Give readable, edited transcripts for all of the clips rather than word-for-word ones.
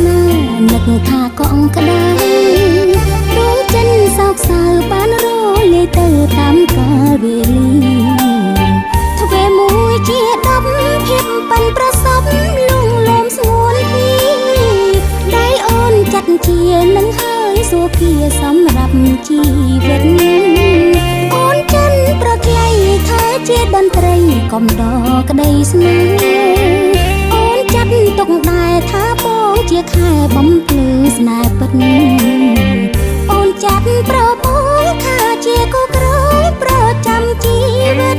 ណានឹកថាកងក្តៅដួងចិនសោកសៅបានរលាយទៅតាមកាលវេលាទ្វេមួយជា10ភាពប៉ិនប្រសពលងលំស្ងួនពីដៃអូនចាត់ជានឹងហើយសុភាសម្រាប់ជីវិតអូនចិនប្រថ្លៃថាជាតន្ត្រីកំដរក្តីស្នេហ៍អូនចាត់ទុកដែរថាបងជាខែបំភ្លឺស្នេហ៍ពិតអូនចាត់ប្របងថាជាគូក្រោយប្រចាំជីវិត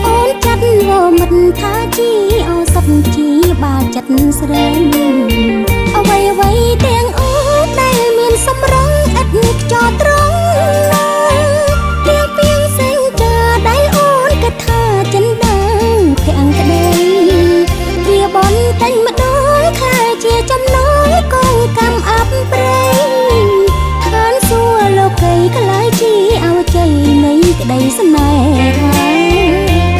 អូនចាត់វមិត្តថាជាឱសថជាបាចិត្តស្រីអ្វីអ្វីទាំងអូនដែលមានសម្រងឥតខ្ចោត្រង់ទាំងពីងសេងចាដែលអូនគិតថាចិនដាភាំងក្តីវាបនតែញម្ដងខ្លាយជាចំណងកងកម្មអាប់ព្រៃឋានសួគ៌លោកីខ្លាយជាអវជ័យនៃក្តីស្នេហា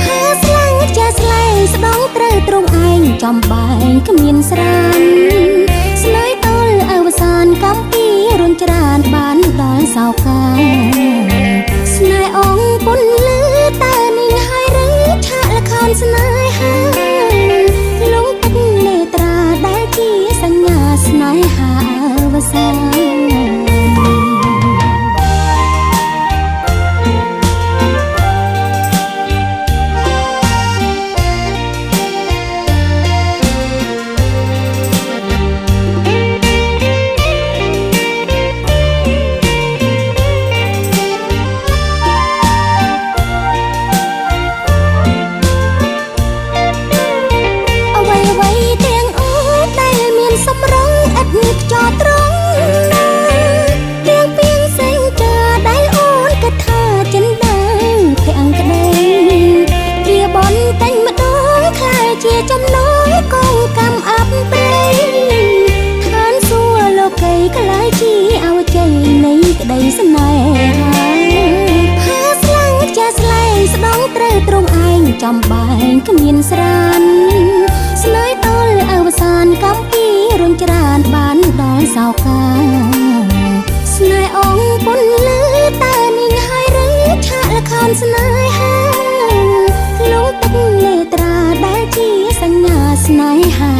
ផាស្លាំងជាស្លែងស្ដងត្រូវទ្រង់ឯងចំបែងគ្មានស្រានស្នេហ៍តលអវសានកម្មពីរុនច្រានបានដល់សោកាស្នេហ៍អង្គពុនលឺតើនាងហើយឬឆាកល្ខោនស្នេហាលងទឹកនេត្រាដែលជាសញ្ញាស្នេហាអវសានចោត្រង់ទាំងពីងសេងចាដែលអូនគិតថាចិនដាភាំងក្តីវាបនតែញម្ដងខ្លាយជាចំណងកងកម្មអាប់ព្រៃឋានសួគ៌លោកីខ្លាយជាអវជ័យនៃក្តីស្នេហាផាស្លាំងជាស្លែងស្ដងត្រូវទ្រង់ឯងចំបែងគ្មានស្រានស្នេហ៍តលអវសានកម្មពីរុនច្រានបានដល់សោកាស្នេហ៍អង្គពុនលឺតើនាងហើយឬឆាកល្ខោនស្នេហាលងទឹកនេត្រាដែលជាសញ្ញាស្នេហា